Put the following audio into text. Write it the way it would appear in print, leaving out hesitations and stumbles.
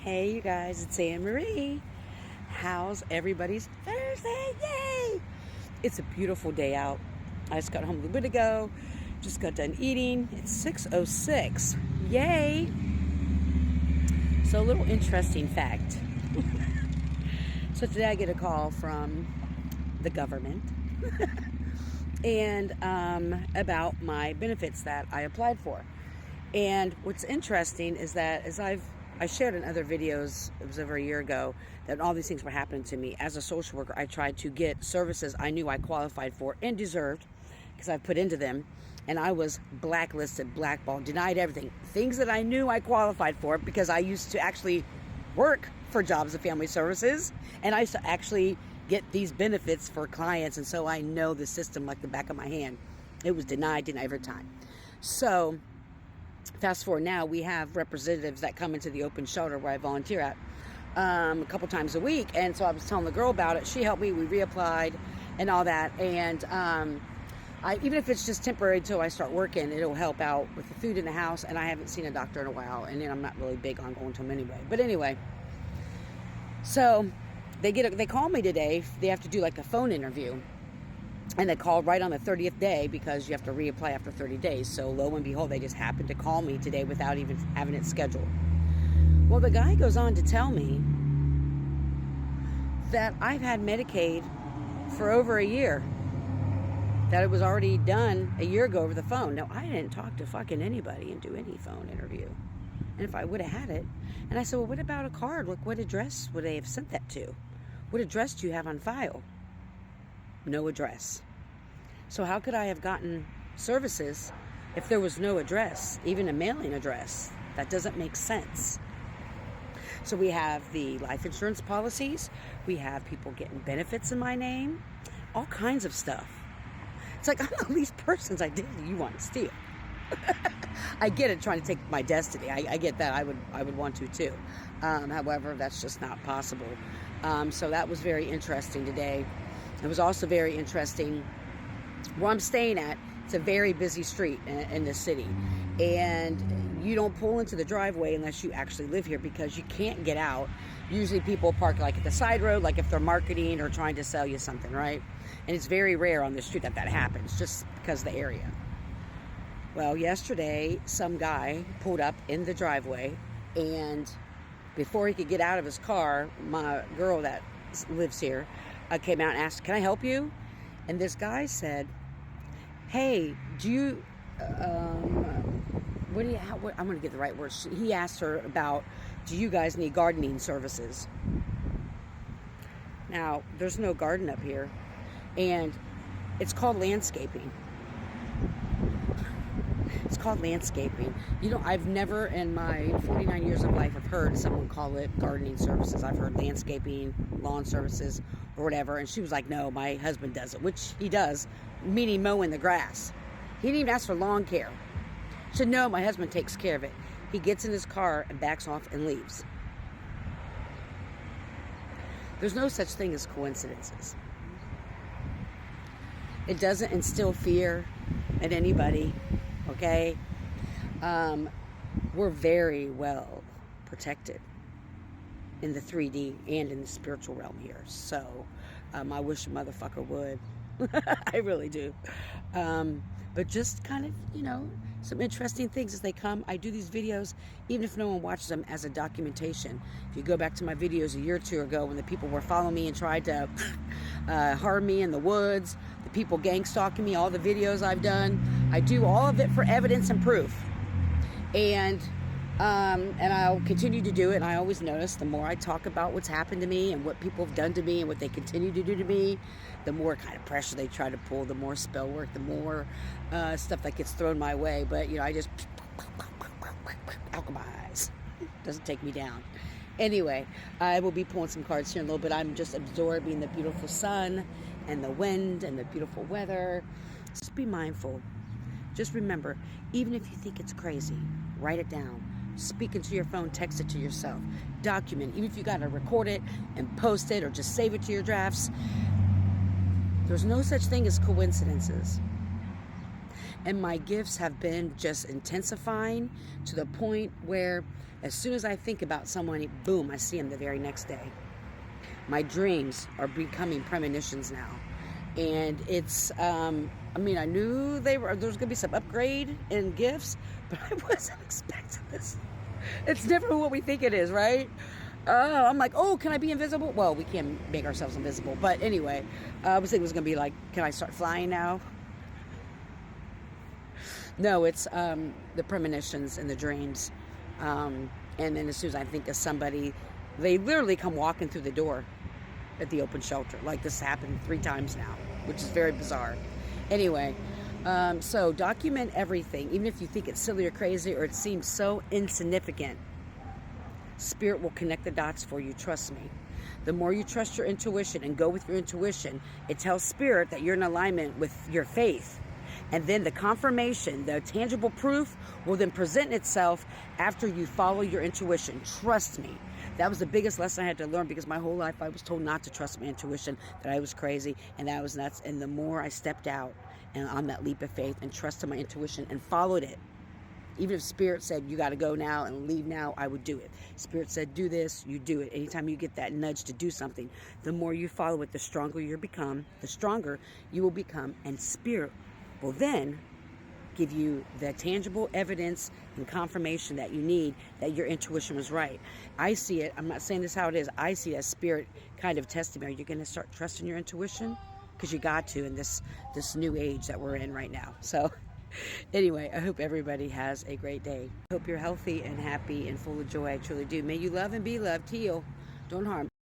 Hey, you guys, it's Anne Marie. How's everybody's Thursday? Yay! It's a beautiful day out. I just got home a little bit ago. Just got done eating. It's 6:06. Yay! So, a little interesting fact. So, today I get a call from the government and about my benefits that I applied for. And what's interesting is that I shared in other videos, it was over a year ago, that all these things were happening to me. As a social worker, I tried to get services I knew I qualified for and deserved because I put into them. And I was blacklisted, blackballed, denied everything. Things that I knew I qualified for because I used to actually work for Jobs and Family Services. And I used to actually get these benefits for clients. And so I know the system like the back of my hand. It was denied every time. So fast forward now, we have representatives that come into the open shelter where I volunteer at a couple times a week. And so I was telling the girl about it. She helped me. We reapplied and all that. And even if it's just temporary until I start working, it'll help out with the food in the house. And I haven't seen a doctor in a while. And then I'm not really big on going to them anyway. But anyway, so they call me today. They have to do like a phone interview. And they called right on the 30th day because you have to reapply after 30 days. So lo and behold, they just happened to call me today without even having it scheduled. Well, the guy goes on to tell me that I've had Medicaid for over a year. That it was already done a year ago over the phone. Now, I didn't talk to fucking anybody and do any phone interview. And if I would have had it. And I said, well, what about a card? Like, what address would they have sent that to? What address do you have on file? No address. So how could I have gotten services if there was no address, even a mailing address? That doesn't make sense. So we have the life insurance policies. We have people getting benefits in my name. All kinds of stuff. It's like, I'm the least person's identity you want to steal. I get it, trying to take my destiny. I get that. I would want to too. However, that's just not possible. So that was very interesting today. It was also very interesting where I'm staying at. It's a very busy street in the city. And you don't pull into the driveway unless you actually live here because you can't get out. Usually people park like at the side road, like if they're marketing or trying to sell you something, right? And it's very rare on the street that happens just because of the area. Well, yesterday, some guy pulled up in the driveway, and before he could get out of his car, my girl that lives here came out and asked, can I help you? And this guy said, hey, do you, I'm going to get the right words. He asked her about, do you guys need gardening services? Now, there's no garden up here, and it's called landscaping. It's called landscaping. You know, I've never in my 49 years of life have heard someone call it gardening services. I've heard landscaping, lawn services, or whatever. And she was like, no, my husband does it, which he does, meaning mowing the grass. He didn't even ask for lawn care. She said, no, my husband takes care of it. He gets in his car and backs off and leaves. There's no such thing as coincidences. It doesn't instill fear in anybody. Okay, we're very well protected in the 3D and in the spiritual realm here. So I wish a motherfucker would. I really do. But just kind of, some interesting things as they come. I do these videos, even if no one watches them, as a documentation. If you go back to my videos a year or two ago when the people were following me and tried to harm me in the woods, the people gang stalking me, all the videos I've done, I do all of it for evidence and proof. And I'll continue to do it. And I always notice the more I talk about what's happened to me and what people have done to me and what they continue to do to me, the more kind of pressure they try to pull, the more spell work, the more stuff that gets thrown my way. But, I just alchemize. Doesn't take me down. Anyway, I will be pulling some cards here in a little bit. I'm just absorbing the beautiful sun and the wind and the beautiful weather. Just be mindful. Just remember, even if you think it's crazy, write it down. Speak into your phone, text it to yourself. Document, even if you got to record it and post it or just save it to your drafts. There's no such thing as coincidences. And my gifts have been just intensifying to the point where as soon as I think about someone, boom, I see them the very next day. My dreams are becoming premonitions now. And it's, I mean, I knew there was going to be some upgrade in gifts, but I wasn't expecting this. It's never what we think it is, right? I'm like, oh, can I be invisible? Well, we can't make ourselves invisible. But anyway, I was thinking it was going to be like, can I start flying now? No, it's the premonitions and the dreams. And then as soon as I think of somebody, they literally come walking through the door at the open shelter. Like this happened 3 times now, which is very bizarre. Anyway, so document everything, even if you think it's silly or crazy or it seems so insignificant. Spirit will connect the dots for you, trust me. The more you trust your intuition and go with your intuition, it tells Spirit that you're in alignment with your faith. And then the confirmation, the tangible proof will then present itself after you follow your intuition. Trust me. That was the biggest lesson I had to learn, because my whole life I was told not to trust my intuition, that I was crazy and that I was nuts. And the more I stepped out and on that leap of faith and trusted my intuition and followed it, even if Spirit said, you got to go now and leave now, I would do it. Spirit said, do this, you do it. Anytime you get that nudge to do something, the more you follow it, the stronger you become, the stronger you will become. And Spirit will then give you the tangible evidence and confirmation that you need that your intuition was right. I see it. I'm not saying this how it is. I see it as Spirit kind of testing me. Are you going to start trusting your intuition? Because you got to in this new age that we're in right now. So anyway, I hope everybody has a great day. I hope you're healthy and happy and full of joy. I truly do. May you love and be loved. Heal. Don't harm.